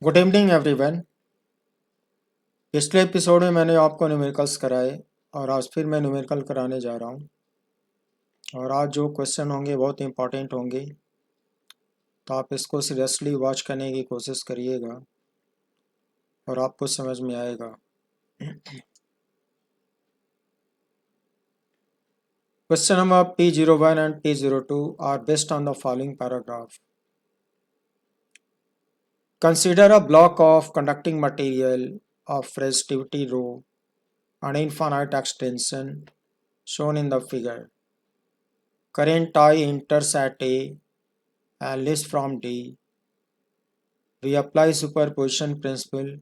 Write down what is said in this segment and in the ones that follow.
Good evening everyone. पिछले episode में मैंने आपको न्यूमेरिकल्स कराए और आज फिर मैं न्यूमेरिकल कराने जा रहा हूं। और आज जो क्वेश्चन होंगे बहुत इंपॉर्टेंट होंगे, तो आप इसको सीरियसली वॉच करने की कोशिश करिएगा और आपको समझ में आएगा। Question number P01 and P02 are based on the following paragraph. Consider a block of conducting material of resistivity rho and infinite extension shown in the figure. Current I enters at A and leaves from D. We apply superposition principle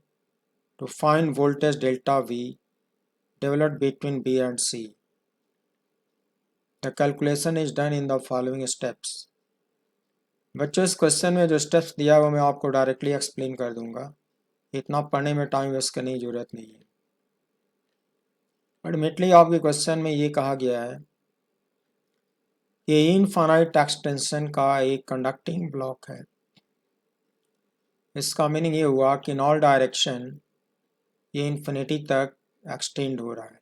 to find voltage delta V developed between B and C. The calculation is done in the following steps. बच्चों, इस question में जो steps दिया है वो मैं आपको directly explain कर दूंगा, इतना पढ़ने में टाइम वेस्ट करने की जरूरत नहीं है। अल्टीमेटली आपके क्वेश्चन में ये कहा गया है कि इनफाइनाइट एक्सटेंशन का एक कंडक्टिंग ब्लॉक है। इसका मीनिंग ये हुआ कि इन ऑल डायरेक्शन ये इन्फिनिटी तक एक्सटेंड हो रहा है।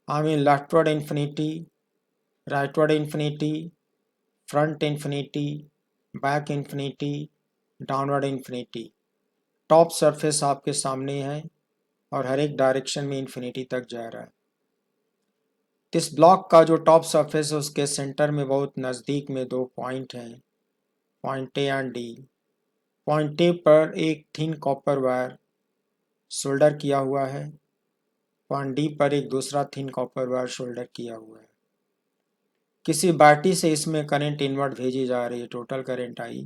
I mean leftward infinity, rightward infinity, front infinity, back infinity, downward infinity. Top surface आपके सामने है और हर एक डायरेक्शन में इन्फिनिटी तक जा रहा है। इस ब्लॉक का जो टॉप सरफेस है उसके सेंटर में बहुत नज़दीक में दो पॉइंट हैं, point A and D. Point A पर एक थिन कॉपर वायर शोल्डर किया हुआ है, पॉइंट डी पर एक दूसरा थिन कॉपर वायर शोल्डर किया हुआ है। किसी बैटरी से इसमें करंट इनवर्ट भेजी जा रही है, टोटल करंट आई।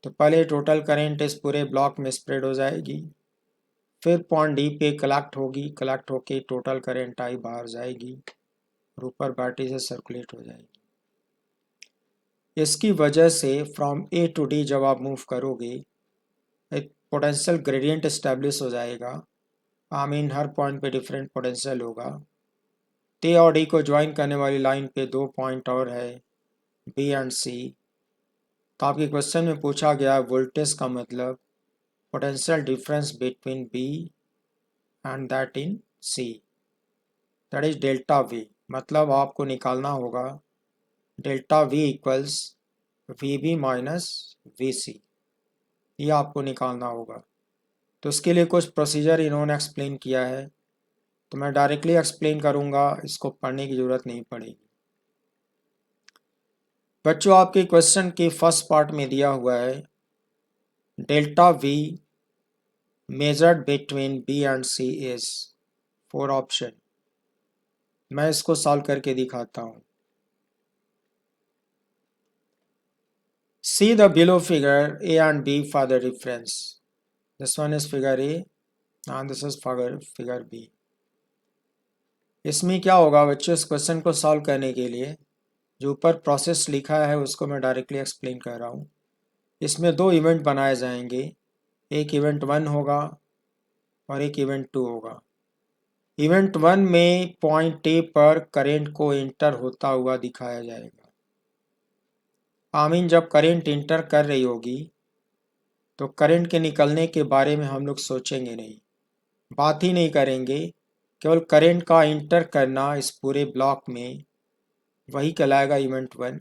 तो पहले टोटल करंट इस पूरे ब्लॉक में स्प्रेड हो जाएगी, फिर पॉइंट डी पे कलेक्ट होगी, कलेक्ट होके टोटल करंट आई बाहर जाएगी और ऊपर बैटरी से सर्कुलेट हो जाएगी। इसकी वजह से फ्रॉम ए टू डी जब आप मूव करोगे एक पोटेंशियल ग्रेडियंट एस्टेब्लिश हो जाएगा। आई मीन हर पॉइंट पे डिफरेंट पोटेंशियल होगा। टी और डी को ज्वाइन करने वाली लाइन पे दो पॉइंट और है, बी एंड सी। तो आपके क्वेश्चन में पूछा गया वोल्टेज का मतलब potential difference between B and that in C, that is delta V. मतलब आपको निकालना होगा delta V equals V B minus V C, ये आपको निकालना होगा। तो इसके लिए कुछ प्रोसीजर इन्होंने एक्सप्लेन किया है, तो मैं डायरेक्टली एक्सप्लेन करूँगा, इसको पढ़ने की ज़रूरत नहीं पड़ेगी। बच्चों, आपके क्वेश्चन के फर्स्ट पार्ट में दिया हुआ है delta V measured between B and C is 4 option. मैं इसको सॉल्व करके दिखाता हूँ। See the below figure A and B for the reference. This one is figure A and this is figure B. इसमें क्या होगा बच्चों, इस क्वेश्चन को सॉल्व करने के लिए जो ऊपर प्रोसेस लिखा है उसको मैं डायरेक्टली एक्सप्लेन कर रहा हूँ। इसमें दो इवेंट बनाए जाएंगे, एक इवेंट 1 होगा और एक इवेंट 2 होगा। इवेंट 1 में पॉइंट ए पर करंट को इंटर होता हुआ दिखाया जाएगा। आमीन जब करंट इंटर कर रही होगी तो करंट के निकलने के बारे में हम लोग सोचेंगे नहीं, बात ही नहीं करेंगे, केवल करंट का इंटर करना इस पूरे ब्लॉक में, वही कहलाएगा इवेंट 1।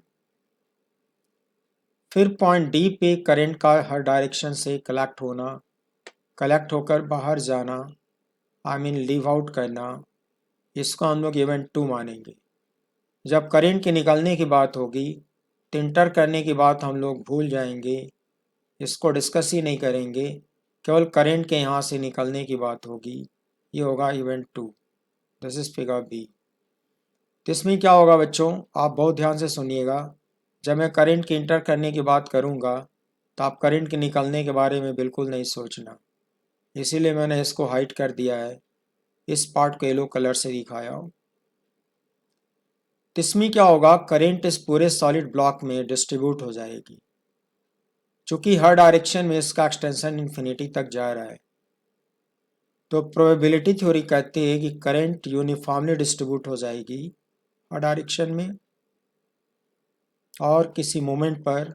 फिर पॉइंट डी पे करंट का हर डायरेक्शन से कलेक्ट होना, कलेक्ट होकर बाहर जाना, आई मीन लीव आउट करना, इसको हम लोग इवेंट 2 मानेंगे। जब करंट के निकलने की बात होगी तो इंटर करने की बात हम लोग भूल जाएंगे, इसको डिस्कस ही नहीं करेंगे, केवल करंट के यहाँ से निकलने की बात होगी, ये होगा event 2। This is figure B. तो इसमें क्या होगा बच्चों, आप बहुत ध्यान से सुनिएगा। जब मैं करंट के इंटर करने की बात करूँगा तो आप करंट के निकलने के बारे में बिल्कुल नहीं सोचना। इसीलिए मैंने इसको हाइड कर दिया है, इस पार्ट को येलो कलर से दिखाया हो। तो इसमें क्या होगा, करंट इस पूरे सॉलिड ब्लॉक में डिस्ट्रीब्यूट हो जाएगी। चूंकि हर डायरेक्शन में इसका एक्सटेंशन इन्फिनिटी तक जा रहा है, तो प्रोबेबिलिटी थ्योरी कहती है कि करंट यूनिफॉर्मली डिस्ट्रीब्यूट हो जाएगी हर डायरेक्शन में, और किसी मोमेंट पर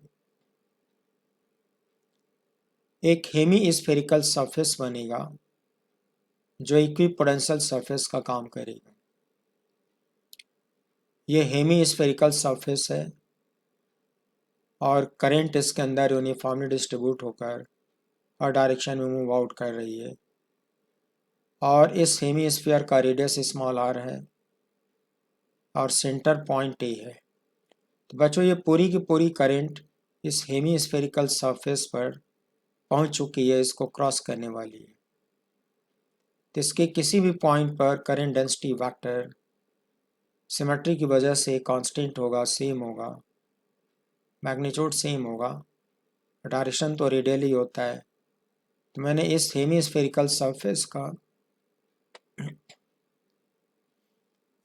एक हेमी स्फेरिकल सरफेस बनेगा जो इक्विपोटेंशियल सरफेस का काम करेगा। ये हेमी स्फेरिकल सरफेस है और करंट इसके अंदर यूनिफॉर्मली डिस्ट्रीब्यूट होकर हर डायरेक्शन में मूव आउट कर रही है, और इस हेमी स्फीयर का रेडियस स्मॉल r है और सेंटर पॉइंट ए है। तो बच्चों, ये पूरी की पूरी करंट इस हेमी स्फेरिकल सरफेस पर पहुंच चुकी है, इसको क्रॉस करने वाली है। तो इसके किसी भी पॉइंट पर करंट डेंसिटी वेक्टर सिमेट्री की वजह से कांस्टेंट होगा, सेम होगा, मैग्नीट्यूड सेम होगा, डायरेक्शन तो रेडियली होता है। तो मैंने इस हेमी स्फेरिकल सरफेस का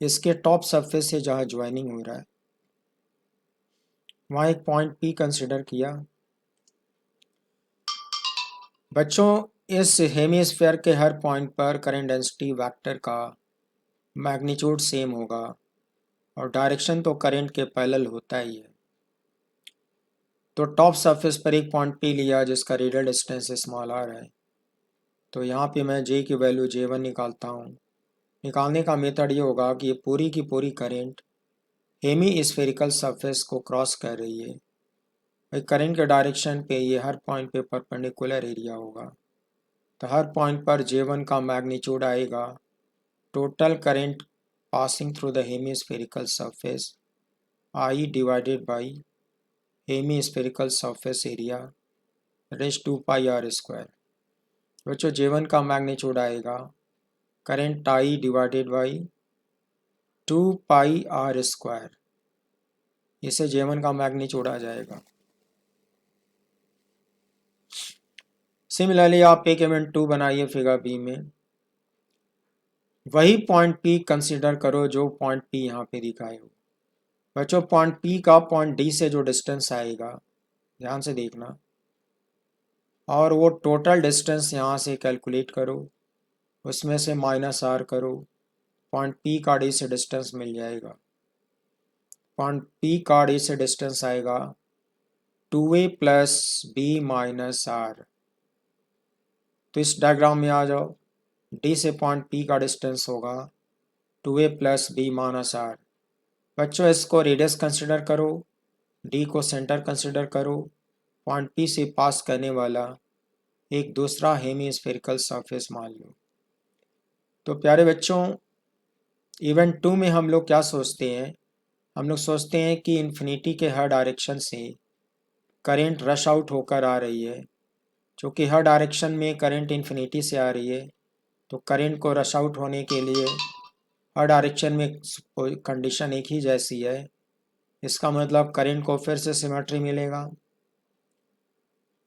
इसके टॉप सरफेस से जहाँ ज्वाइनिंग हो रहा है वहाँ एक पॉइंट P कंसिडर किया। बच्चों, इस हेमीस्फेयर के हर पॉइंट पर करंट डेंसिटी वेक्टर का मैग्नीट्यूड सेम होगा और डायरेक्शन तो करंट के पैरेलल होता ही है। तो टॉप सरफेस पर एक पॉइंट P लिया जिसका रेडियल डिस्टेंस स्मॉल r है। तो यहाँ पे मैं J की वैल्यू J1 निकालता हूँ। निकालने का मेथड ये होगा कि ये पूरी की पूरी करंट हेमी स्फेरिकल सरफेस को क्रॉस कर रही है, भाई करंट के डायरेक्शन पे ये हर पॉइंट पे परपेंडिकुलर एरिया होगा। तो हर पॉइंट पर J1 का मैग्नीट्यूड आएगा total current passing through the hemi spherical surface I divided by hemi spherical surface area रेज 2πr²। बच्चों, J1 का मैग्नीट्यूड आएगा current I divided by 2πr²। इसे J1 का मैग्नीट्यूड आ जाएगा। सिमिलरली आप एक इवेंट 2 बनाइए फिगर बी में, वही पॉइंट P कंसीडर करो जो पॉइंट P यहाँ पे दिखाए हो। बच्चों, पॉइंट P का पॉइंट D से जो डिस्टेंस आएगा, ध्यान से देखना, और वो टोटल डिस्टेंस यहाँ से कैलकुलेट करो, उसमें से -r करो, पॉइंट P का D से डिस्टेंस मिल जाएगा। पॉइंट P का D से डिस्टेंस आएगा 2a + b - r। तो इस डायग्राम में आ जाओ, D से पॉइंट P का डिस्टेंस होगा 2a + b - r। बच्चों, इसको रेडियस कंसिडर करो, D को सेंटर कंसिडर करो, पॉइंट P से पास करने वाला एक दूसरा हेमी स्फेरिकल सरफेस मान लो। तो प्यारे बच्चों, इवेंट 2 में हम लोग क्या सोचते हैं, हम लोग सोचते हैं कि इन्फिनिटी के हर डायरेक्शन से करंट रश आउट होकर आ रही है। क्योंकि हर डायरेक्शन में करंट इन्फिनिटी से आ रही है, तो करंट को रश आउट होने के लिए हर डायरेक्शन में कंडीशन एक ही जैसी है। इसका मतलब करंट को फिर से सिमेट्री मिलेगा।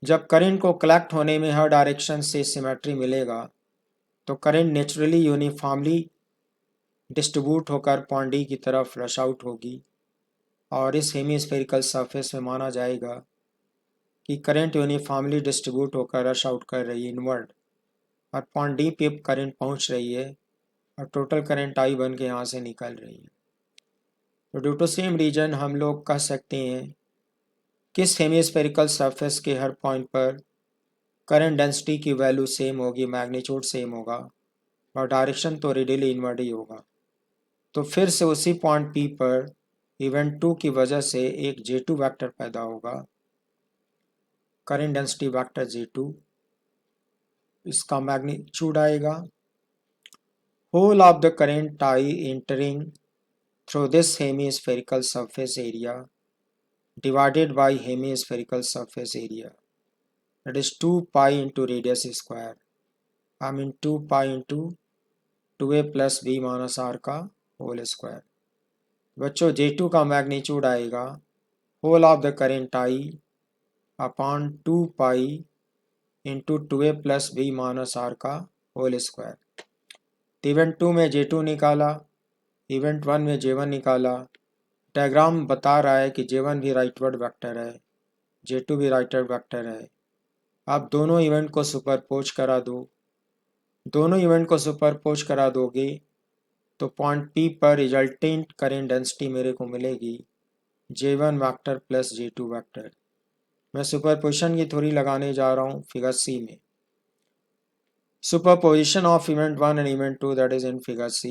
जब करंट को कलेक्ट होने में हर डायरेक्शन से सिमेट्री मिलेगा, तो करंट नेचुरली यूनिफॉर्मली डिस्ट्रीब्यूट होकर पॉइंट डी की तरफ रश आउट होगी, और इस हेमीस्फेरिकल सरफेस में माना जाएगा कि करंट यूनिफॉर्मली डिस्ट्रीब्यूट होकर रश आउट कर रही है इनवर्ड, और पॉइंट डी पे करंट पहुंच रही है और टोटल करंट आई बन के यहाँ से निकल रही है। तो ड्यू टू सेम रीजन हम लोग कह सकते हैं किस हेमीस्फेरिकल सरफेस के हर पॉइंट पर करंट डेंसिटी की वैल्यू सेम होगी, मैग्नीट्यूड सेम होगा, और डायरेक्शन तो रेडियली इनवर्ड ही होगा। तो फिर से उसी पॉइंट P पर इवेंट 2 की वजह से एक J2 वेक्टर पैदा होगा, करंट डेंसिटी वेक्टर J2। इसका मैग्नीट्यूड आएगा whole of the current I entering through this hemispherical surface area divided by hemispherical surface area, that is 2π into radius square, I mean 2π into 2a + b - r का whole square. बच्चों, J2 का magnitude आएगा whole of the current I upon 2π into 2a plus B minus R का whole square. Event 2 में J2 निकाला, event 1 में J1 निकाला। Diagram बता रहा है कि J1 भी राइटवर्ड वेक्टर है, J2 भी राइटवर्ड वेक्टर है। आप दोनों इवेंट को सुपरपोज करा दो, दोनों इवेंट को सुपरपोज करा दोगे तो पॉइंट P पर रिजल्टेंट करेंट डेंसिटी मेरे को मिलेगी J1 vector plus J2 vector. मैं सुपरपोजिशन की थ्योरी लगाने जा रहा हूँ फिगर C में। Superposition of event 1 and event 2, that is in figure C,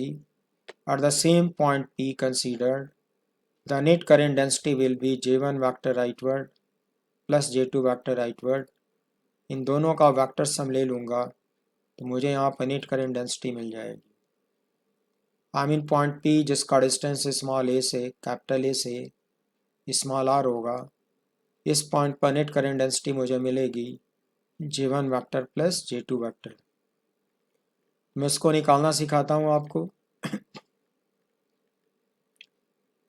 at the same point P considered, the net current density will be J1 vector rightward plus J2 vector rightward। इन दोनों का vector sum ले लूँगा तो मुझे यहाँ पर net current density मिल जाएगी। I mean point P जिसका डिस्टेंस स्मॉल a से कैपिटल A से स्मॉल r होगा, इस पॉइंट पर नेट करेंट डेंसिटी मुझे मिलेगी J1 vector plus J2 vector. मैं इसको निकालना सिखाता हूँ आपको।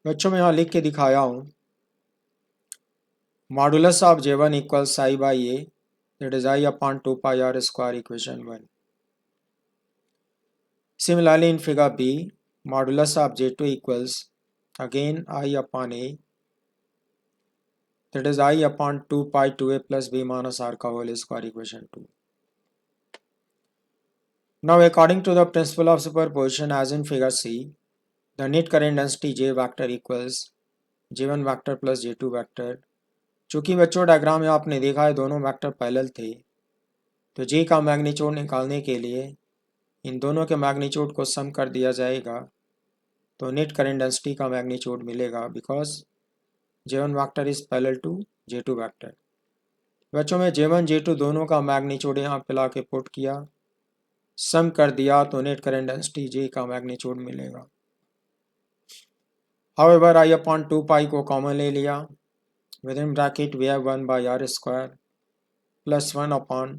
बच्चों मैं यहाँ लिख के दिखाया हूँ, modulus of J1 equals I by A, that is I upon 2 pi R square, equation 1। Similarly in figure B, modulus of J2 equals again I upon A, that is I upon 2 pi 2A plus B minus R का whole square, equation 2। Now according to the principle of superposition as in figure C, the net current density J vector equals J1 vector plus J2 vector। चूँकि बच्चों diagram में आपने देखा है दोनों vector parallel थे, तो J का मैग्नीट्यूड निकालने के लिए इन दोनों के मैग्नीट्यूड को सम कर दिया जाएगा तो नेट करेंट डेंसिटी का मैग्नीट्यूड मिलेगा, because J1 vector is parallel to J2 vector. बच्चों में J1 J2 दोनों का मैग्नीट्यूड यहाँ पे ला के पुट किया, सम कर दिया तो नेट करेंट डेंसिटी J का मैग्नीट्यूड मिलेगा। हाउएवर I अपॉन 2 पाई को कॉमन ले लिया, within bracket we have 1 by R square plus 1 upon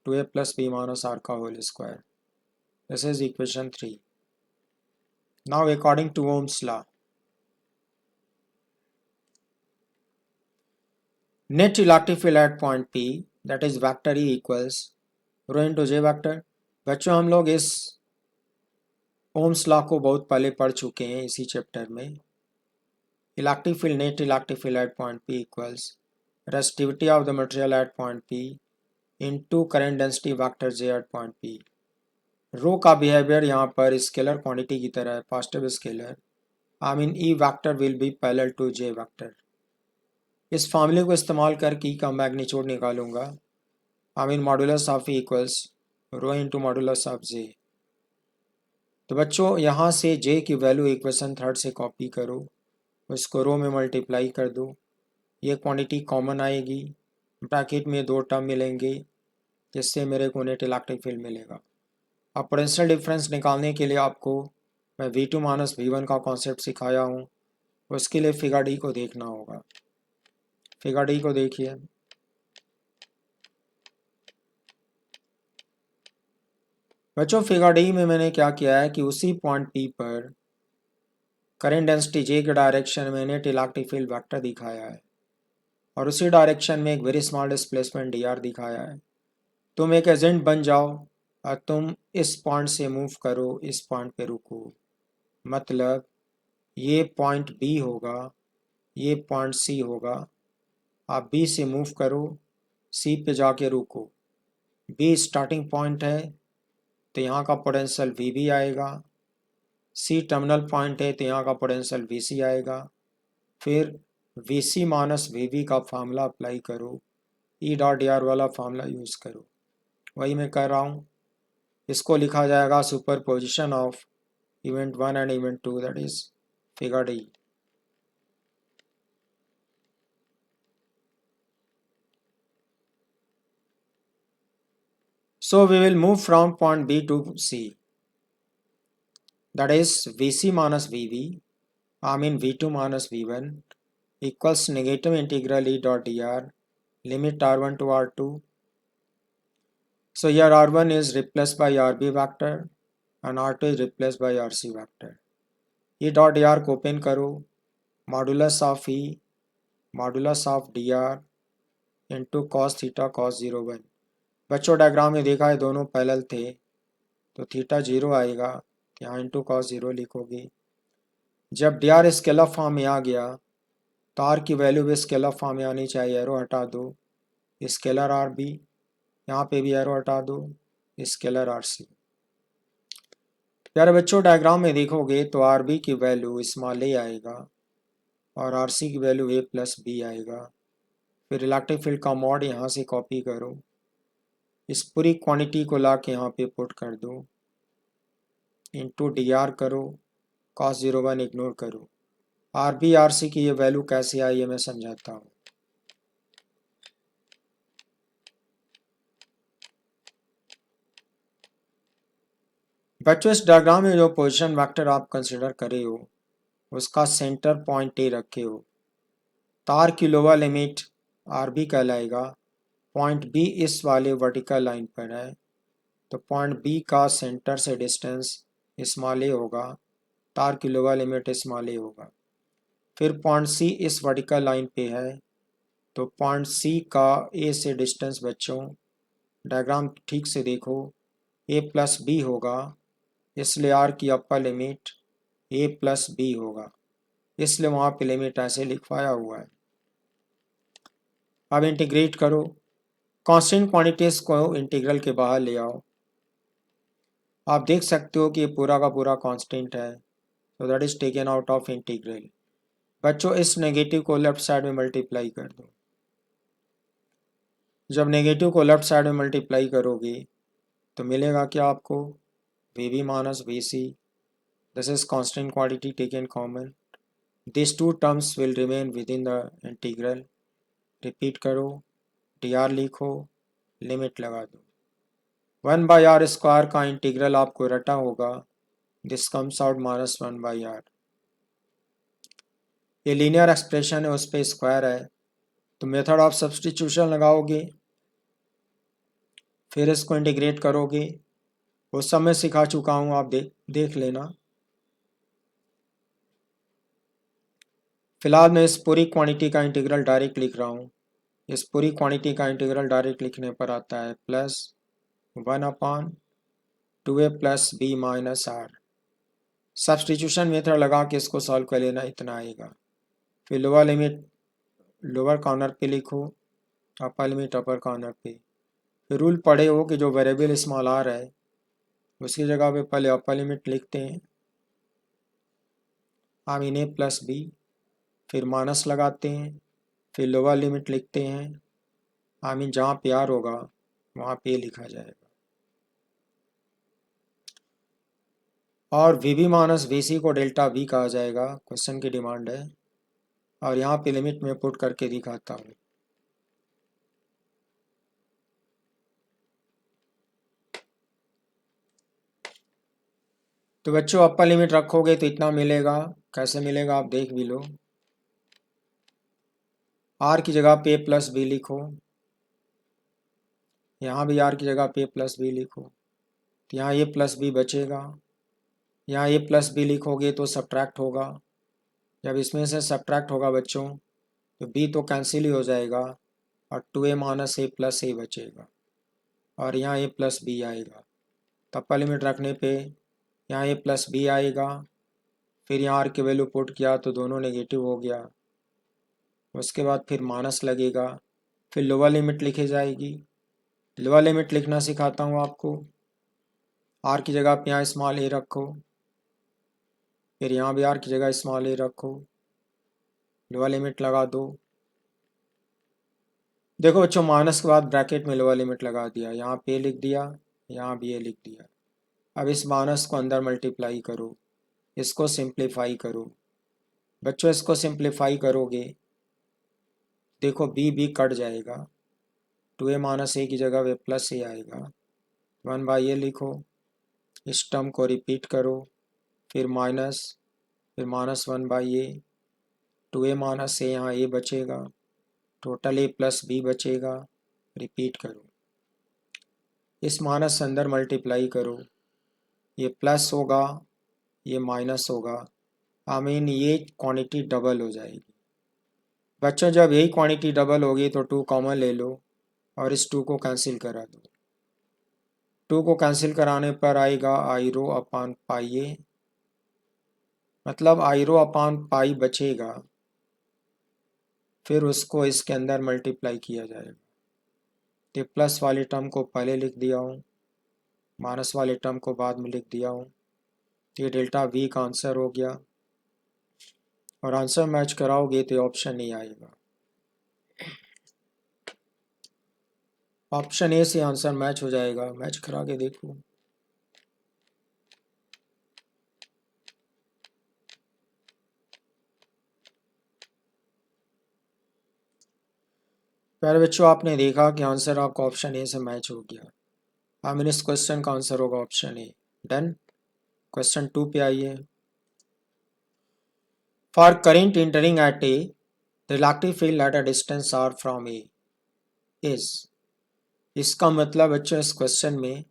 2A plus B minus R का whole square. This is equation 3। Now according to Ohm's law, net electric field at point P, that is vector E equals rho into J vector। बच्चों हम लोग इस Ohm's law को बहुत पहले पढ़ चुके हैं इसी चैप्टर में। Electric field, net electric field at point P equals resistivity of the material at point P into current density vector J at point P। Rho का बिहेवियर यहाँ पर स्केलर क्वांटिटी की तरह है, positive scalar. I mean E vector will be parallel to J vector. इस फॉर्मूले को इस्तेमाल करके E का मैग्नीट्यूड निकालूंगा। I mean modulus of E equals rho into modulus of J। तो बच्चों यहाँ से J की वैल्यू इक्वेशन 3 से कॉपी करो, उसको रो में मल्टीप्लाई कर दो, ये क्वांटिटी कॉमन आएगी, ब्रैकेट में 2 टर्म मिलेंगे, जिससे मेरे को नेट इलेक्ट्रिक फील्ड मिलेगा। अब पोटेंशियल डिफरेंस निकालने के लिए आपको मैं V2 माइनस V1 का कॉन्सेप्ट सिखाया हूँ, उसके लिए फिगर डी को देखना होगा। फिगर डी को देखिए, बच्चों फिगर डी में मैंने क्या किया है कि उसी पॉइंट P पर करंट डेंसिटी J के डायरेक्शन में नेट इलेक्ट्रिक फील्ड वेक्टर दिखाया है और उसी डायरेक्शन में एक वेरी स्मॉल डिस्प्लेसमेंट dr दिखाया है। तुम एक एजेंट बन जाओ और तुम इस पॉइंट से मूव करो, इस पॉइंट पे रुको, मतलब ये पॉइंट B होगा, ये पॉइंट C होगा, आप B से मूव करो, C पे जाके रुको। B स्टार्टिंग पॉइंट है तो यहाँ का पोटेंशियल VB आएगा, C टर्मिनल पॉइंट है तो यहाँ का पोटेंशियल VC आएगा, फिर VC माइनस VB का फार्मूला अप्लाई करो, E डॉट dr वाला फार्मूला यूज़ करो। वही मैं कर रहा हूँ। इसको लिखा जाएगा superposition of event 1 and event 2, that is figure D. So we will move from point B to C, that is VC minus VB, I mean V2 minus V1 equals negative integral E dot dr limit R1 to R2। So here R1 is replaced by RB vector and R2 is replaced by RC vector। E dot dr को open करो, modulus of E modulus of dr into cos theta cos 01। बच्चों diagram में देखा है दोनों parallel थे, तो theta 0 आएगा, यहाँ इंटू कॉस 0 लिखोगे। जब डी आर स्केलर फॉर्म में आ गया तो आर की वैल्यू भी स्केलर फॉर्म में आनी चाहिए, एरो हटा दो, स्केलर आर बी, यहाँ पे भी एरो हटा दो, स्केलर आर सी। प्यारे बच्चों डायग्राम में देखोगे तो आर बी की वैल्यू स्मॉल ए आएगा और आर सी की वैल्यू ए प्लस बी आएगा। फिर इलेक्ट्रिक फील्ड का मॉड यहाँ से कॉपी करो, इस पूरी क्वांटिटी को ला के यहाँ पे पुट कर दो, इंटू डी आर करो, कॉस 0 1 इग्नोर करो। आर बी आर सी की ये वैल्यू कैसे आई है मैं समझाता हूँ। बच्चों इस डायग्राम में जो पोजीशन वेक्टर आप कंसिडर करे हो उसका सेंटर पॉइंट ए रखे हो, तार की लोअर लिमिट आर बी कहलाएगा, पॉइंट बी इस वाले वर्टिकल लाइन पर है, तो पॉइंट बी का सेंटर से डिस्टेंस स्मॉल ए होगा, तार की लोअर लिमिट स्मॉल ए होगा। फिर पॉइंट सी इस वर्टिकल लाइन पे है, तो पॉइंट सी का ए से डिस्टेंस बच्चों डायग्राम ठीक से देखो ए प्लस बी होगा, इसलिए आर की अपर लिमिट ए प्लस बी होगा, इसलिए वहाँ पे लिमिट ऐसे लिखवाया हुआ है। अब इंटीग्रेट करो, कांस्टेंट क्वांटिटीज को इंटीग्रल के बाहर ले आओ। आप देख सकते हो कि ये पूरा का पूरा कांस्टेंट है, तो that is taken out of integral. बच्चों इस नेगेटिव को लेफ्ट साइड में मल्टीप्लाई कर दो। जब नेगेटिव को लेफ्ट साइड में मल्टीप्लाई करोगे तो मिलेगा क्या आपको, V B minus V C, this is constant quantity taken common, this two terms will remain within the integral. Repeat करो, डी आर लिखो, लिमिट लगा दो। 1/r² का इंटीग्रल आपको रटा होगा, दिस कम्स आउट -1/r। ये लीनियर एक्सप्रेशन है, उस पर स्क्वायर है, तो मेथड ऑफ सब्सटीट्यूशन लगाओगे, फिर इसको इंटीग्रेट करोगे। उस समय सिखा चुका हूँ, आप देख लेना। फिलहाल मैं इस पूरी क्वांटिटी का इंटीग्रल डायरेक्ट लिख रहा हूँ। इस पूरी क्वांटिटी का इंटीग्रल डायरेक्ट लिखने पर आता है +1/2a plus B minus R. Substitution method लगा के इसको सॉल्व कर लेना, इतना आएगा। फिर लोअर लिमिट लोअर कॉर्नर पे लिखो, अपर लिमिट अपर कॉर्नर पे। फिर रूल पढ़े हो कि जो वेरिएबल स्मॉल आर है उसकी जगह पे पहले अपर लिमिट लिखते हैं, I mean A plus B, फिर माइनस लगाते हैं, फिर लोअर लिमिट लिखते हैं, आई मीन जहाँ पे आर होगा वहाँ पे लिखा जाएगा। और वी बी माइनस वी सी को डेल्टा वी कहा जाएगा, क्वेश्चन की डिमांड है, और यहाँ पे लिमिट में पुट करके दिखाता हूँ। तो बच्चों अपर लिमिट रखोगे तो इतना मिलेगा, कैसे मिलेगा आप देख भी लो। आर की जगह पे प्लस बी लिखो, यहाँ भी आर की जगह पे प्लस बी लिखो, तो यहाँ ए प्लस बी बचेगा। यहाँ ए प्लस बी लिखोगे तो सब्ट्रैक्ट होगा, जब इसमें से सब्ट्रैक्ट होगा बच्चों तो बी तो कैंसिल ही हो जाएगा और 2a माइनस ए प्लस ए बचेगा, और यहाँ ए प्लस बी आएगा। तो अपर लिमिट रखने पे यहाँ ए प्लस बी आएगा, फिर यहाँ आर की वैल्यू पुट किया तो दोनों नेगेटिव हो गया, उसके बाद फिर माइनस लगेगा, फिर लोअर लिमिट लिखी जाएगी। लोअर लिमिट लिखना सिखाता हूँ आपको। आर की जगह पे यहाँ स्मॉल ए रखो, फिर यहाँ भी आर की जगह स्मॉल ए रखो, लोअर लिमिट लगा दो। देखो बच्चों माइनस के बाद ब्रैकेट में लोअर लिमिट लगा दिया, यहाँ पे लिख दिया, यहाँ भी ए लिख दिया। अब इस माइनस को अंदर मल्टीप्लाई करो, इसको सिंप्लीफाई करो। बच्चों इसको सिंप्लीफाई करोगे, देखो बी बी कट जाएगा, 2a माइनस ए की जगह वे प्लस ए आएगा, 1/a लिखो, इस टर्म को रिपीट करो, फिर माइनस 1/a, 2a माइनस ए, यहाँ ए बचेगा, टोटल ए प्लस बी बचेगा, रिपीट करो। इस माइनस अंदर मल्टीप्लाई करो, ये प्लस होगा, ये माइनस होगा, आई मीन ये क्वांटिटी डबल हो जाएगी। बच्चों जब यही क्वांटिटी डबल होगी तो 2 कॉमन ले लो और इस 2 को कैंसिल करा दो, 2 को कैंसिल कराने पर आएगा आई रो अपान पाई ए, मतलब आई रो अपान पाई बचेगा, फिर उसको इसके अंदर मल्टीप्लाई किया जाएगा। तो प्लस वाली टर्म को पहले लिख दिया हूँ, माइनस वाले टर्म को बाद में लिख दिया हूँ। तो ये डेल्टा वी का आंसर हो गया, और आंसर मैच कराओगे तो ऑप्शन नहीं आएगा। ऑप्शन ए से आंसर मैच हो जाएगा, मैच करा के देखो। प्यारे बच्चों, आपने देखा कि आंसर आपका ऑप्शन ए से मैच हो गया। आई मीन इस क्वेश्चन का आंसर होगा ऑप्शन ए। डन। क्वेश्चन 2 पे आइए। For current entering at A, the electric field at a distance R from A is. इसका मतलब बच्चों इस क्वेश्चन में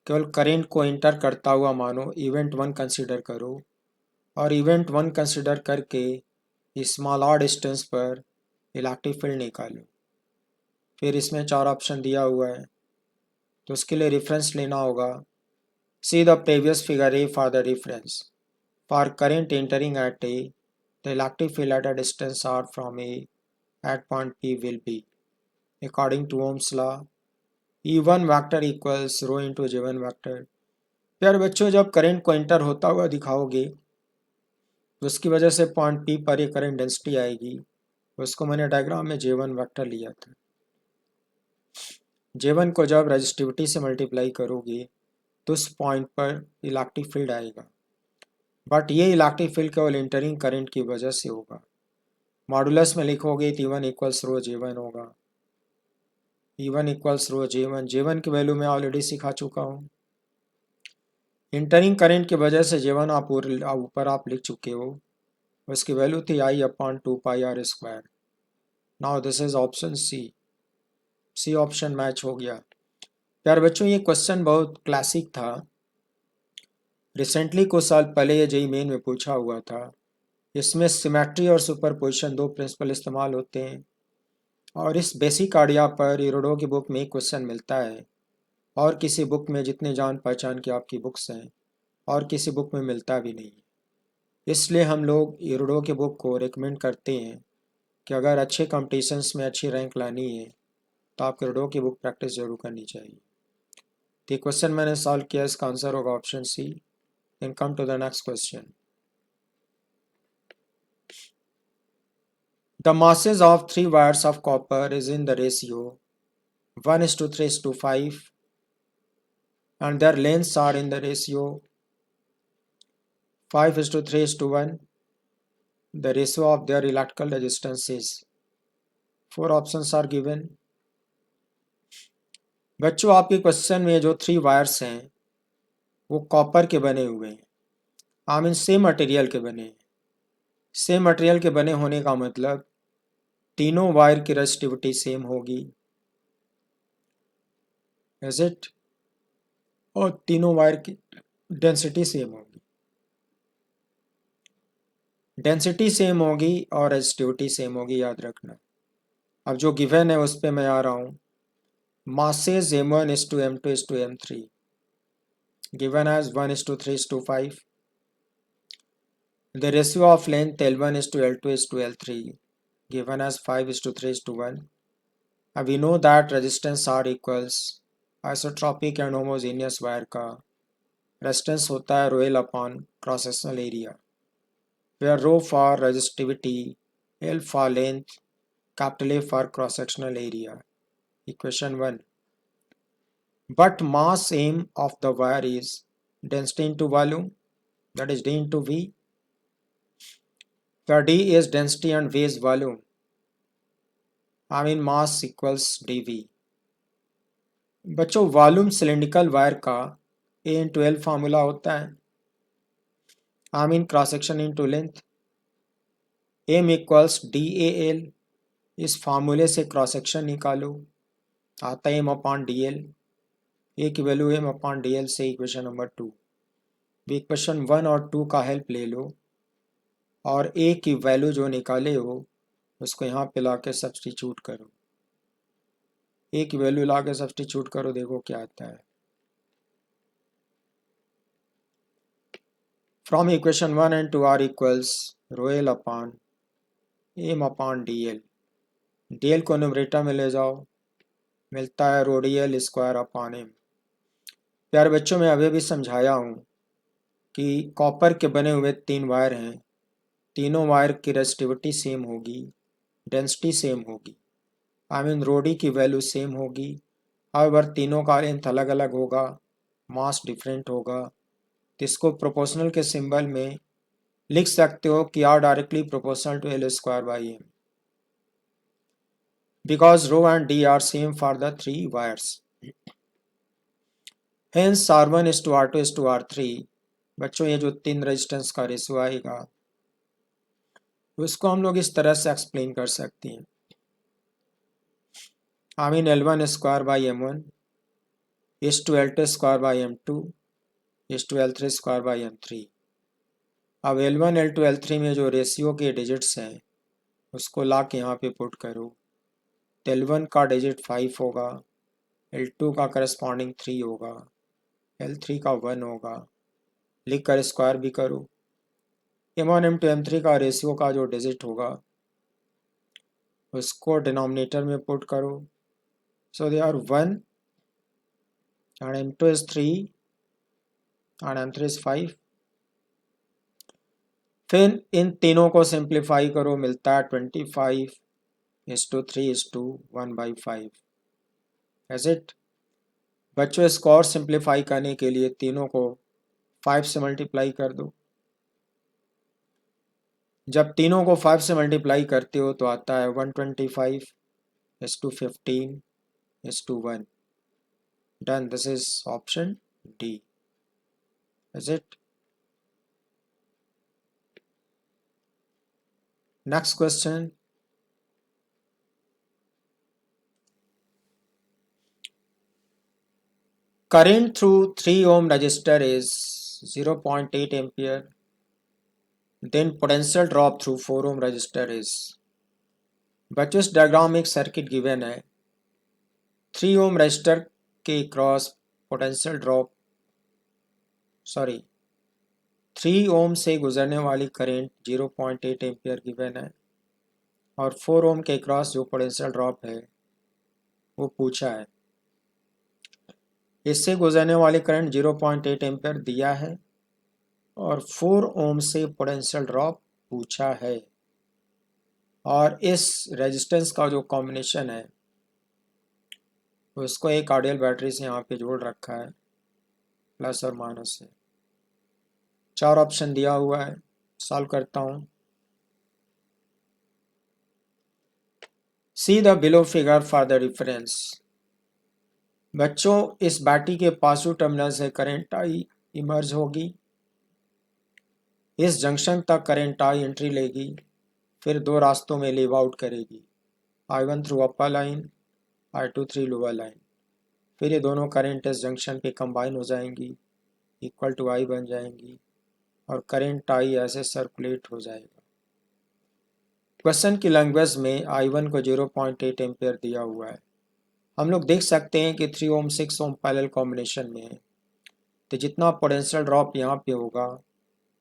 केवल करेंट को इंटर करता हुआ मानो इवेंट 1 कंसिडर करो, और इवेंट 1 कंसिडर करके स्मॉल आर डिस्टेंस पर इलेक्ट्रिक फील्ड निकालो। फिर इसमें 4 ऑप्शन दिया हुआ है, तो उसके लिए रेफरेंस लेना होगा। See the previous figure A for the reference. For current entering at A, the electric field at a distance R from A at point P will be according to Ohm's law E1 vector equals rho into J1 vector. प्यारे बच्चों, जब current को enter होता हुआ दिखाओगे तो उसकी वजह से पॉइंट पी पर ये करंट डेंसिटी आएगी। उसको मैंने डायग्राम में J1 वेक्टर लिया था। J1 को जब रेजिस्टिविटी से मल्टीप्लाई करोगे तो उस पॉइंट पर इलेक्ट्रिक फील्ड आएगा, बट ये इलेक्ट्रिक फील्ड केवल इंटरिंग करंट की वजह से होगा। मॉडुलस में लिखोगे तो E1 इक्वल्स रो J1 होगा। E1 इक्वल्स रो J1। J1 की वैल्यू मैं ऑलरेडी सिखा चुका हूँ। इंटरिंग करंट की वजह से J1 आप ऊपर आप लिख चुके हो, उसकी वैल्यू थी I upon 2 pi R square. Now this is option C. C option match हो गया। प्यारे बच्चों, ये क्वेश्चन बहुत क्लासिक था। रिसेंटली कुछ साल पहले ये जेईई मेन में पूछा हुआ था। इसमें सिमेट्री और सुपरपोजिशन 2 प्रिंसिपल इस्तेमाल होते हैं, और इस बेसिक आइडिया पर इरोडो की बुक में एक क्वेश्चन मिलता है, और किसी बुक में, जितने जान पहचान की आपकी बुक्स हैं, और किसी बुक में मिलता भी नहीं। इसलिए हम लोग इरोडो की बुक को रिकमेंड करते हैं कि अगर अच्छे कॉम्पिटिशन्स में अच्छी रैंक लानी है तो आपको इरोडो की बुक प्रैक्टिस जरूर करनी चाहिए। तो क्वेश्चन मैंने सॉल्व किया, इसका आंसर होगा option C. Then come to the next question. The masses of 3 wires of copper is in the ratio 1:3:5 and their lengths are in the ratio 5:3:1. The ratio of their electrical resistance is. 4 options are given. बच्चों, आपके question में जो 3 wires हैं वो copper के बने हुए हैं, आई मीन सेम मटेरियल के बने हैं। सेम मटेरियल के बने होने का मतलब तीनों वायर की रेजिस्टिविटी सेम होगी, इज इट, और तीनों वायर की डेंसिटी सेम होगी। डेंसिटी सेम होगी और रेजिस्टिविटी सेम होगी, याद रखना। अब जो गिवन है उस पर मैं आ रहा हूँ। masses M1:M2:M3 given as 1:3:5. The ratio of length L1:L2:L3 given as 5:3:1. And we know that resistance R equals isotropic and homogeneous wire का रेजिस्टेंस होता है ρl upon cross sectional area, where rho for resistivity, L for length, capital A for cross sectional area. Equation 1. But mass m of the wire is density into volume, that is D into V, where D is density and V is volume. I mean mass equals dV. बच्चों, volume cylindrical wire का A into L formula होता है, I mean cross section into length. M equals DAL। इस फार्मूले से cross section निकालो, आता है M अपॉन DL। ए की वैल्यू M अपॉन DL से इक्वेशन नंबर 2। इक्वेशन 1 और 2 का हेल्प ले लो, और ए की वैल्यू जो निकाले हो उसको यहाँ पे ला के सब्सटीट्यूट करो। ए की वैल्यू ला के सब्सटीट्यूट करो, देखो क्या आता है। From equation 1 and 2 r equals rho l upon m upon dl. dl को न्यूमरेटर में ले जाओ, मिलता है रो dl स्क्वायर अपॉन m। प्यारे बच्चों, मैं अभी भी समझाया हूँ कि कॉपर के बने हुए 3 वायर हैं, तीनों वायर की रेजिस्टिविटी सेम होगी, डेंसिटी सेम होगी, आई मीन रो डी की वैल्यू सेम होगी। हाउएवर तीनों का लेंथ अलग अलग होगा, मास डिफरेंट होगा। तो इसको प्रोपोर्शनल के सिंबल में लिख सकते हो कि R directly proportional to L square by M, because rho and D R same for the 3 wires. Hence R1 is to R2 is to R3। बच्चों, ये जो 3 रेजिस्टेंस का रेशियो आएगा उसको हम लोग इस तरह से एक्सप्लेन कर सकते हैं, I mean L1 square by M1 is to L2 square by M2 is to L3 square by M3। अब L1 L2 L3 में जो रेशियो के डिजिट्स हैं उसको ला के यहाँ पे पुट करो, तो L1 का डिजिट 5 होगा, L2 का करस्पॉन्डिंग 3 होगा, L3 का 1 होगा, लिख कर स्क्वायर भी करो। M1 M2 M3 का रेशियो का जो डिजिट होगा उसको डिनोमिनेटर में पुट करो, सो they are 1 and M2 is 3 and M3 is 5। फिर इन तीनों को सिंप्लीफाई करो, मिलता है 25:3:1/5। एज इट बच्चों, इसको और सिंप्लीफाई करने के लिए तीनों को 5 से मल्टीप्लाई कर दो। जब तीनों को 5 से मल्टीप्लाई करते हो तो आता है 125:15:1। Done, this is option D. Is it? Next question, current through 3 ohm resistor is 0.8 ampere, then potential drop through 4 ohm resistor is। बच्चों, इस डायग्राम में एक सर्किट गिवन है, 3 ओम रजिस्टर के क्रॉस पोटेंशियल ड्रॉप 3 ओम से गुजरने वाली करंट 0.8 एम्पियर गिवन है और 4 ओम के क्रॉस जो पोटेंशियल ड्रॉप है वो पूछा है। इससे गुजरने वाली करंट 0.8 एम्पियर दिया है और 4 ओम से पोटेंशियल ड्रॉप पूछा है, और इस रेजिस्टेंस का जो कॉम्बिनेशन है उसको एक आइडियल बैटरी से यहाँ पे जोड़ रखा है, प्लस और माइनस से। 4 ऑप्शन दिया हुआ है, सॉल्व करता हूँ। See the below figure for the difference. बच्चों, इस बैटरी के पॉजिटिव टर्मिनल से करंट आई इमर्ज होगी, इस जंक्शन तक करंट आई एंट्री लेगी, फिर 2 रास्तों में लीव आउट करेगी, I1 थ्रू अपर line, I2 through lower line. फिर ये दोनों करंट इस जंक्शन पे कंबाइन हो जाएंगी, इक्वल टू I बन जाएंगी और करंट आई ऐसे सर्कुलेट हो जाएगा। क्वेश्चन की लैंग्वेज में I1 को 0.8 एम्पियर दिया हुआ है। हम लोग देख सकते हैं कि 3 ओम 6 ओम पैरेलल कॉम्बिनेशन में है, तो जितना पोटेंशियल ड्रॉप यहाँ पे होगा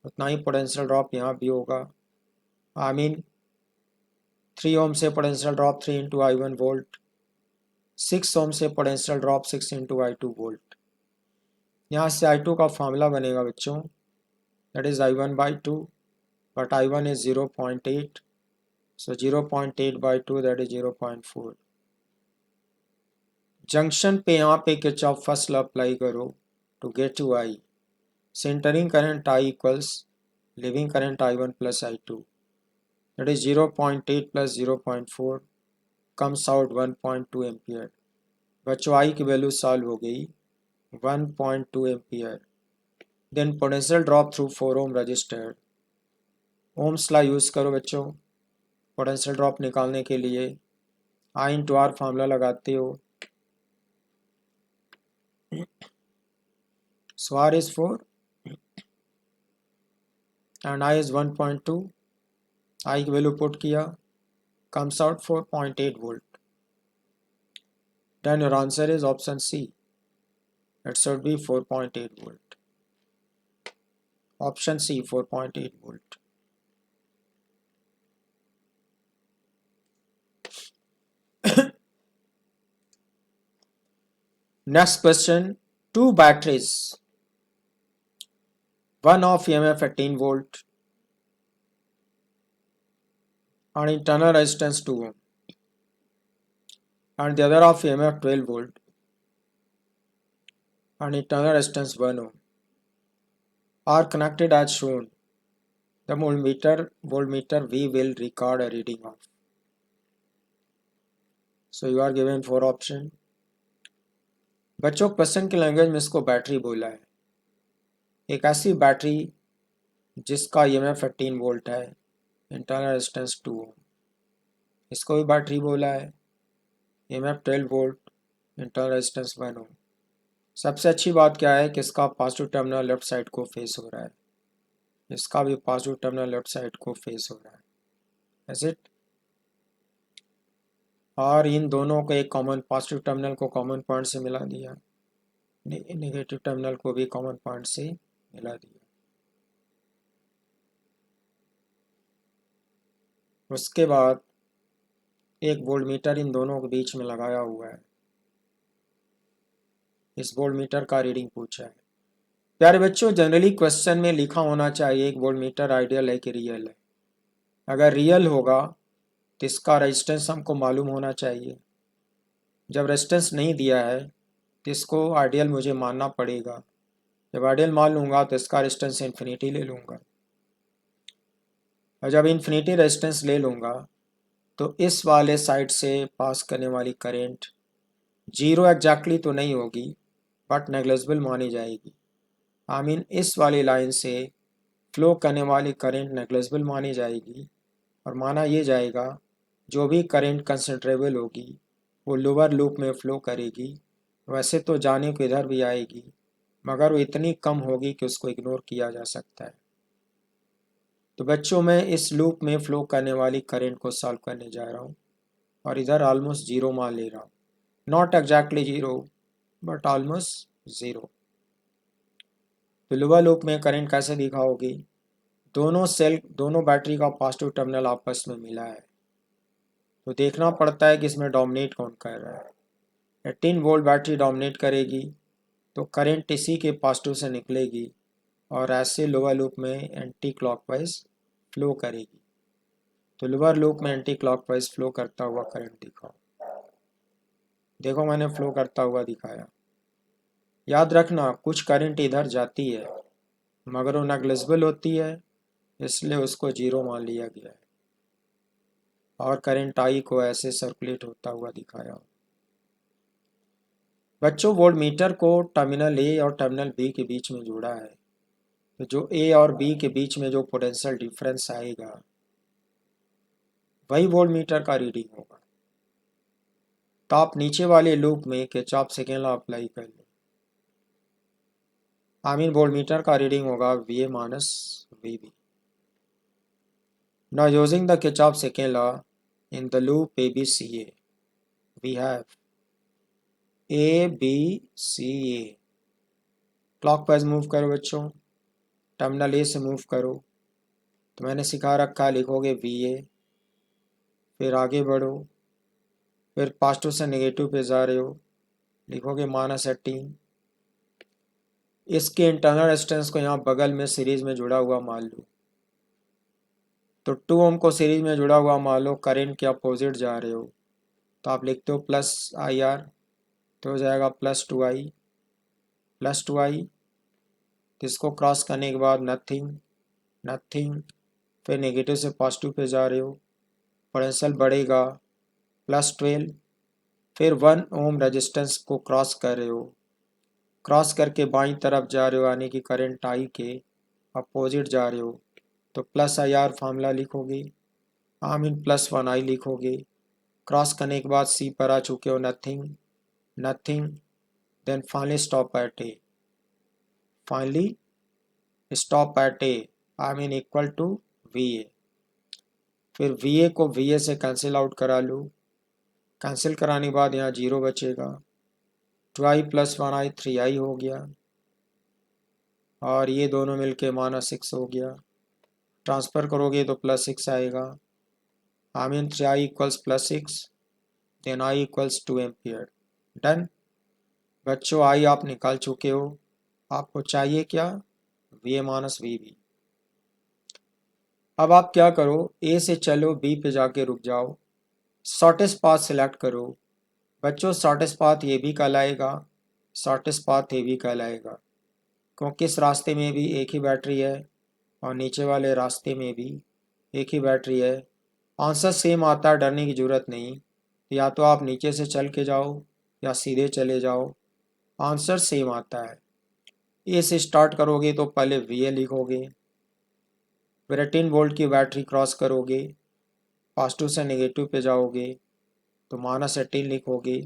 उतना ही पोटेंशियल ड्रॉप यहाँ भी होगा। आई मीन 3 ओम से potential drop 3 into I1 volt, 6 ओम से potential drop 6 into I2 volt. यहाँ से I2 का फॉर्मूला बनेगा बच्चों, that is I1/2, but I1 is 0.8, so 0.8/2 that is 0.4। Junction पे यहाँ पे किरचॉफ फर्स्ट लॉ अप्लाई करो to get to I। Entering current I equals leaving current I1 plus I2, that is 0.8 plus 0.4 comes out 1.2 ampere. बच्चों, I की value solve हो गई 1.2 ampere. Then potential drop through 4 ohm resistor, Ohm's law use करो बच्चों potential drop निकालने के लिए। I into are formula लगाते हो, so R is 4 and I is 1.2। I की वैल्यू पुट किया, comes out 4.8 volt. Then your answer is option C, it should be 4.8 volt. Option C 4.8 volt. Next question, two batteries, one of EMF 18 volt and internal resistance 2 ohm and the other of EMF 12 volt and internal resistance 1 ohm are connected as shown. The voltmeter V will record a reading of. So you are given 4 option. बच्चों question की language में इसको battery बोला है। एक ऐसी battery जिसका EMF 18 volt है, इंटरनल रेजिस्टेंस 2 ओम, इसको भी बैटरी बोला है। EMF 12 वोल्ट, इंटरनल रेजिस्टेंस 1 ओम। सबसे अच्छी बात क्या है कि इसका पॉजिटिव टर्मिनल लेफ्ट साइड को फेस हो रहा है, इसका भी पॉजिटिव टर्मिनल लेफ्ट साइड को फेस हो रहा है, इज इट। और इन दोनों को एक कॉमन पॉजिटिव टर्मिनल को कॉमन पॉइंट से मिला दिया, नेगेटिव टर्मिनल को भी कॉमन पॉइंट से मिला दिया। उसके बाद एक वोल्टमीटर इन दोनों के बीच में लगाया हुआ है, इस वोल्टमीटर का रीडिंग पूछा है। प्यारे बच्चों, जनरली क्वेश्चन में लिखा होना चाहिए एक वोल्टमीटर आइडियल है कि रियल है। अगर रियल होगा तो इसका रेजिस्टेंस हमको मालूम होना चाहिए। जब रेजिस्टेंस नहीं दिया है तो इसको आइडियल मुझे मानना पड़ेगा। जब आइडियल मान लूँगा तो इसका रेजिस्टेंस इन्फिनिटी ले लूँगा, और जब इन्फिनिटी रेजिस्टेंस ले लूँगा तो इस वाले साइड से पास करने वाली करंट जीरो एग्जैक्टली तो नहीं होगी बट नेग्लिजिबल मानी जाएगी। आई मीन इस वाली लाइन से फ्लो करने वाली करंट नेग्लिजिबल मानी जाएगी और माना ये जाएगा जो भी करंट कंसिडरेबल होगी वो लोअर लूप में फ्लो करेगी। वैसे तो जाने को इधर भी आएगी मगर वो इतनी कम होगी कि उसको इग्नोर किया जा सकता है। तो बच्चों, मैं इस लूप में फ्लो करने वाली करंट को सॉल्व करने जा रहा हूँ और इधर ऑलमोस्ट जीरो मान ले रहा हूँ, not exactly zero but almost zero. तो लोअर लूप में करंट कैसे दिखाओगी? दोनों बैटरी का पॉजिटिव टर्मिनल आपस में मिला है, तो देखना पड़ता है कि इसमें डोमिनेट कौन कर रहा है। 18 वोल्ट बैटरी डोमिनेट करेगी तो करंट इसी के पॉजिटिव से निकलेगी और ऐसे लोअर लूप में एंटी क्लॉकवाइज फ्लो करेगी। तो लोअर लूप में एंटी क्लॉकवाइज फ्लो करता हुआ करंट दिखाओ। देखो मैंने फ्लो करता हुआ दिखाया। याद रखना कुछ करंट इधर जाती है मगर वो नेग्लिजिबल होती है इसलिए उसको जीरो मान लिया गया है और करंट आई को ऐसे सर्कुलेट होता हुआ दिखाया। बच्चों, वोल्टमीटर को टर्मिनल ए और टर्मिनल बी के बीच में जोड़ा है, तो जो ए और बी के बीच में जो पोटेंशियल डिफरेंस आएगा वही वोल्टमीटर का रीडिंग होगा। तो आप नीचे वाले लूप में किरचॉफ सेकेंड लॉ अप्लाई कर लो। आई मीन वोल्टमीटर का रीडिंग होगा VA minus VB। Now using the Kirchhoff second law in the loop ABCA, we have ABCA। Clockwise move करो बच्चों, टर्मिनल ए से मूव करो। तो मैंने सिखा रखा, लिखोगे VA, फिर आगे बढ़ो, फिर पॉजिटिव से नेगेटिव पे जा रहे हो, लिखोगे -18। इसके इंटरनल रेजिस्टेंस को यहाँ बगल में सीरीज में जुड़ा हुआ मान लो। तो 2 ओम को सीरीज में जुड़ा हुआ मान लो, करंट के अपोजिट जा रहे हो तो आप लिखते हो +IR, तो हो जाएगा +2I। तो इसको क्रॉस करने के बाद नथिंग, फिर नेगेटिव से पॉजिटिव पे जा रहे हो, पोटेंशियल बढ़ेगा +12, फिर 1 ओम रेजिस्टेंस को क्रॉस कर रहे हो, क्रॉस करके बाईं तरफ जा रहे हो यानी कि करंट आई के अपोजिट जा रहे हो तो +IR फार्मूला लिखोगे, आई मीन +1I लिखोगे। क्रॉस करने के बाद C पर आ चुके हो, nothing, then finally stop at A, I mean equal to VA। फिर VA को VA से कैंसिल आउट करा लो, कैंसिल कराने के बाद यहाँ जीरो बचेगा, 2I + 1I 3I हो गया। और ये दोनों मिलके -6 हो गया। ट्रांसफ़र करोगे तो +6 आएगा। I mean 3i equals +6, then i equals 2 ampere. Done. बच्चों आई आप निकाल चुके हो, आपको चाहिए क्या? V A minus V B. अब आप क्या करो, ए से चलो बी पे जाके रुक जाओ, शॉर्टेस्ट पाथ सिलेक्ट करो। बच्चों शॉर्टेस्ट पाथ ये भी कहलाएगा, शॉर्टेस्ट पाथ ये भी कहलाएगा, क्योंकि इस रास्ते में भी एक ही बैटरी है और नीचे वाले रास्ते में भी एक ही बैटरी है। आंसर सेम आता है, डरने की ज़रूरत नहीं। या तो आप नीचे से चल के जाओ या सीधे चले जाओ, आंसर सेम आता है। ए से स्टार्ट करोगे तो पहले वी ए लिखोगे, फिर 18 वोल्ट की बैटरी क्रॉस करोगे, पॉजिटिव से नेगेटिव पे जाओगे तो -18 लिखोगे।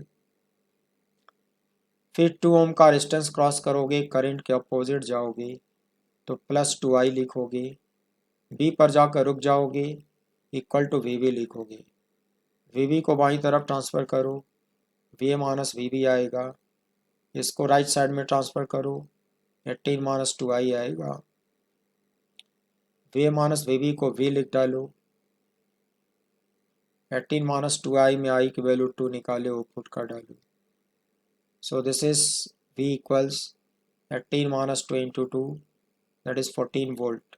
फिर 2 ओम का रेजिस्टेंस क्रॉस करोगे, करंट के अपोजिट जाओगे तो +2i लिखोगे। बी पर जाकर रुक जाओगे, इक्वल टू वी बी लिखोगे। वी बी को बाईं तरफ ट्रांसफ़र करो, V A minus V B आएगा। इसको राइट साइड में ट्रांसफ़र करो, 18 - 2i आएगा। V A minus V B को वी लिख डालो, 18 - 2i में i की वैल्यू 2 निकाले, वो पुट कर डालो। So this is v equals 18 - 2 into 2, that is 14 volt.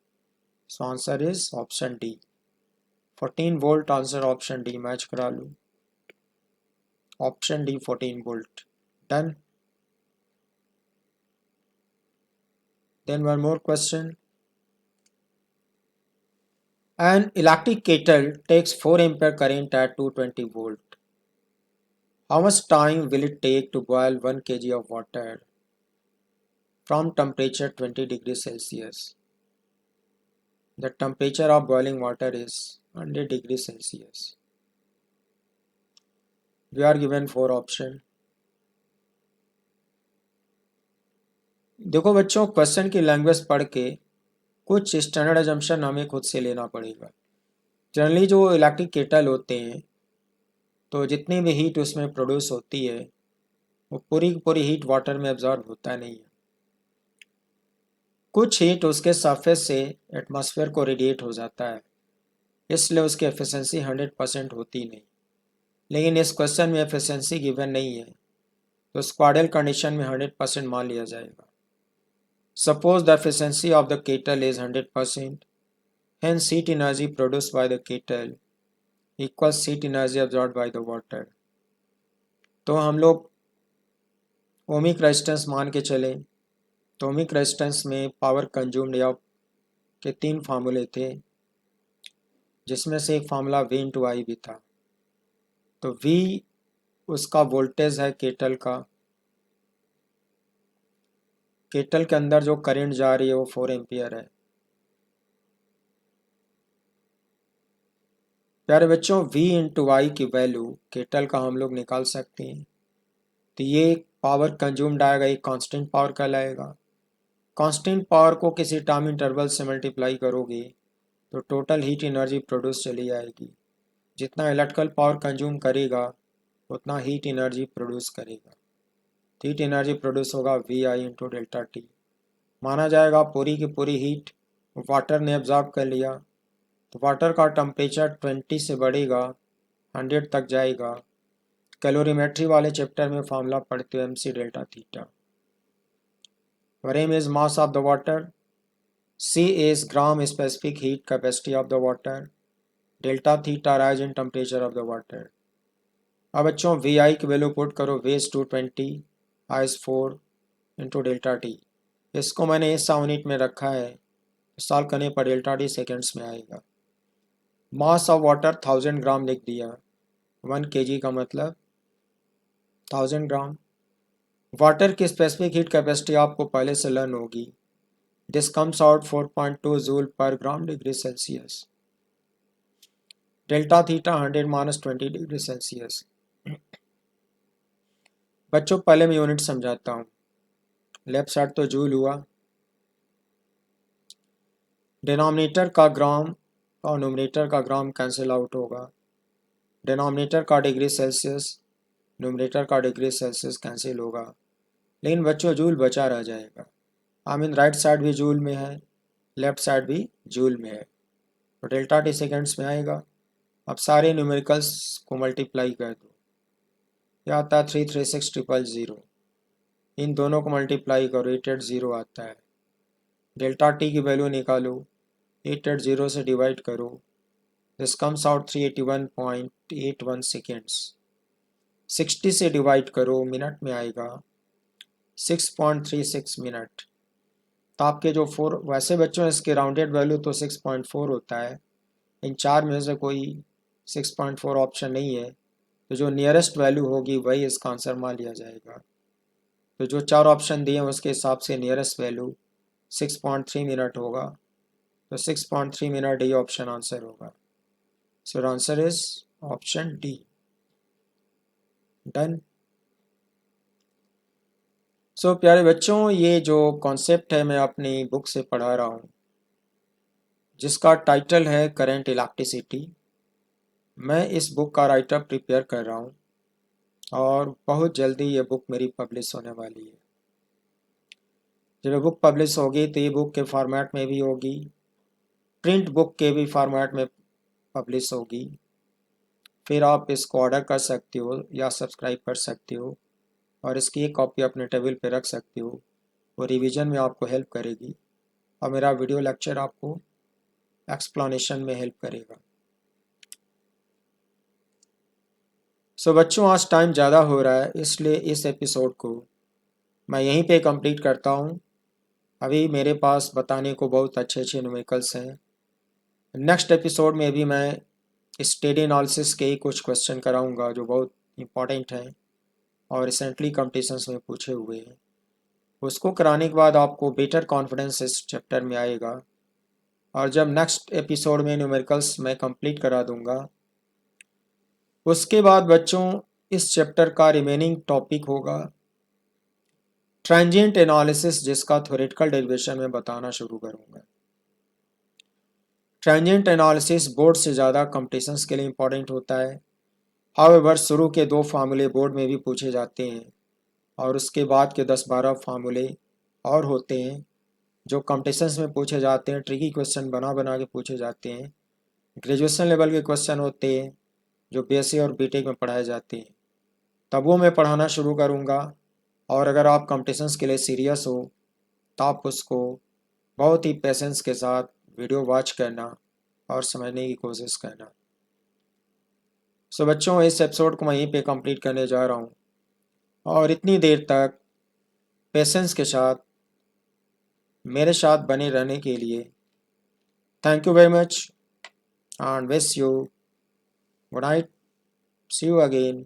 So answer is option D. 14 volt answer option D, match करा लो। Option D 14 volt. Done. Then one more question. An electric kettle takes 4 ampere current at 220 volt. How much time will it take to boil 1 kg of water from temperature 20 degrees Celsius? The temperature of boiling water is 100 degrees Celsius. We are given 4 options. देखो बच्चों, question की language पढ़ के कुछ standard assumption हमें खुद से लेना पड़ेगा। जनरली जो इलेक्ट्रिक केटल होते हैं तो जितनी भी हीट उसमें प्रोड्यूस होती है वो पूरी की पूरी हीट वाटर में एब्जॉर्ब होता नहीं है। कुछ हीट उसके सरफेस से एटमॉस्फेयर को रेडिएट हो जाता है, इसलिए उसकी एफिशिएंसी 100% होती नहीं। लेकिन इस क्वेश्चन में एफिशिएंसी गिवन नहीं है, तो स्क्वाड्रल कंडीशन में 100% मान लिया जाएगा। Suppose the efficiency of the kettle is 100%, hence heat energy produced by the kettle equals heat energy absorbed by the water. तो हम लोग ओमिक रेजिस्टेंस मान के चले, तो ओमिक रेजिस्टेंस में पावर कंज्यूम्ड या के 3 फार्मूले थे, जिसमें से एक फार्मूला V इंटू आई भी था। तो V उसका वोल्टेज है केटल का, केटल के अंदर जो करंट जा रही है वो 4 एम्पियर है। प्यारे बच्चों, V इंटू आई की वैल्यू केटल का हम लोग निकाल सकते हैं। तो ये पावर कंज्यूम्ड आएगा, एक कांस्टेंट पावर कहलाएगा। कांस्टेंट पावर को किसी टाइम इंटरवल से मल्टीप्लाई करोगे तो टोटल हीट एनर्जी प्रोड्यूस चली आएगी। जितना इलेक्ट्रिकल पावर कंज्यूम करेगा उतना हीट एनर्जी प्रोड्यूस करेगा। हीट एनर्जी प्रोड्यूस होगा V I into delta T. माना जाएगा पूरी की पूरी हीट वाटर ने एब्जॉर्ब कर लिया, तो वाटर का टेम्परेचर 20 से बढ़ेगा, 100 तक जाएगा। कैलोरीमेट्री वाले चैप्टर में फार्मूला पढ़ते हो MC delta theta. M is mass of the water, C is gram specific heat capacity of the water, delta theta rise in temperature of the water. अब बच्चों वी आई की वैल्यू पुट करो, V is 220, I is 4 into delta T. इसको मैंने इस unit में रखा है, सॉल्व करने पर डेल्टा टी सेकेंड्स में आएगा। मास ऑफ वाटर 1000 ग्राम लिख दिया, 1 kg का मतलब 1000 ग्राम। वाटर की स्पेसिफिक हीट कैपेसिटी आपको पहले से लर्न होगी। दिस कम्स आउट 4.2 जूल पर gram degree Celsius. Delta theta 100 - 20 degree Celsius. बच्चों पहले मैं यूनिट समझाता हूँ। लेफ्ट साइड तो जूल हुआ, डिनोमिनेटर का ग्राम और न्यूमरेटर का ग्राम कैंसिल आउट होगा। डिनोमिनेटर का डिग्री सेल्सियस, न्यूमरेटर का डिग्री सेल्सियस कैंसिल होगा, लेकिन बच्चों जूल बचा रह जाएगा। राइट साइड भी जूल में है, लेफ्ट साइड भी जूल में है, तो डेल्टा टी सेकेंड्स में आएगा। अब सारे न्यूमेरिकल्स को मल्टीप्लाई कर दो, यह आता है 336,000। इन दोनों को मल्टीप्लाई करो, 880 आता है। डेल्टा टी की वैल्यू निकालो, 880 से डिवाइड करो, दिस कम्स आउट 381.81 सेकेंड्स। 60 से डिवाइड करो, मिनट में आएगा 6.36 मिनट। तो आपके जो 4 वैसे बच्चों इसके राउंडेड वैल्यू तो 6.4 होता है, इन चार में से कोई 6.4 ऑप्शन नहीं है, तो जो नियरेस्ट वैल्यू होगी वही इसका आंसर मान लिया जाएगा। तो जो चार ऑप्शन दिए हैं उसके हिसाब से नियरेस्ट वैल्यू 6.3 मिनट होगा, तो 6.3 मिनट ये ऑप्शन आंसर होगा। So answer is option D. Done. So प्यारे बच्चों, ये जो कॉन्सेप्ट है मैं अपनी बुक से पढ़ा रहा हूँ, जिसका टाइटल है करंट इलेक्ट्रिसिटी। मैं इस बुक का राइटर प्रिपेयर कर रहा हूँ और बहुत जल्दी ये बुक मेरी पब्लिश होने वाली है। जब ये बुक पब्लिश होगी तो ये बुक के फॉर्मेट में भी होगी, प्रिंट बुक के भी फॉर्मेट में पब्लिश होगी। फिर आप इसको ऑर्डर कर सकते हो या सब्सक्राइब कर सकते हो और इसकी एक कॉपी अपने टेबल पे रख सकते हो। वो रिवीजन में आपको हेल्प करेगी और मेरा वीडियो लेक्चर आपको एक्सप्लेनेशन में हेल्प करेगा। सो बच्चों, आज टाइम ज़्यादा हो रहा है, इसलिए इस एपिसोड को मैं यहीं पे कंप्लीट करता हूँ। अभी मेरे पास बताने को बहुत अच्छे अच्छे न्यूमेरिकल्स हैं। नेक्स्ट एपिसोड में भी मैं स्टेडी एनालिसिस के ही कुछ क्वेश्चन कराऊंगा जो बहुत इंपॉर्टेंट हैं और रिसेंटली कॉम्पिटिशन्स में पूछे हुए हैं। उसको कराने के बाद आपको बेटर कॉन्फिडेंस इस चैप्टर में आएगा, और जब नेक्स्ट एपिसोड में न्यूमेरिकल्स मैं कंप्लीट करा दूंगा, उसके बाद बच्चों इस चैप्टर का रिमेनिंग टॉपिक होगा ट्रांजिएंट एनालिसिस, जिसका थ्योरेटिकल डेरिवेशन में बताना शुरू करूंगा। ट्रांजिएंट एनालिसिस बोर्ड से ज़्यादा कॉम्पिटिशन्स के लिए इंपॉर्टेंट होता है। हाउएवर शुरू के 2 फार्मूले बोर्ड में भी पूछे जाते हैं और उसके बाद के 10-12 फार्मूले और होते हैं जो कॉम्पिटिशन्स में पूछे जाते हैं, ट्रिकी क्वेश्चन बना बना के पूछे जाते हैं। ग्रेजुएशन लेवल के क्वेश्चन होते हैं जो बीएससी और बीटेक में पढ़ाए जाते हैं, तब वो मैं पढ़ाना शुरू करूँगा। और अगर आप कॉम्पिटिशन्स के लिए सीरियस हो तो आप उसको बहुत ही पेशेंस के साथ वीडियो वॉच करना और समझने की कोशिश करना। सो बच्चों, इस एपिसोड को मैं यहीं पे कंप्लीट करने जा रहा हूँ और इतनी देर तक पेशेंस के साथ मेरे साथ बने रहने के लिए thank you very much and wish you good night, see you again.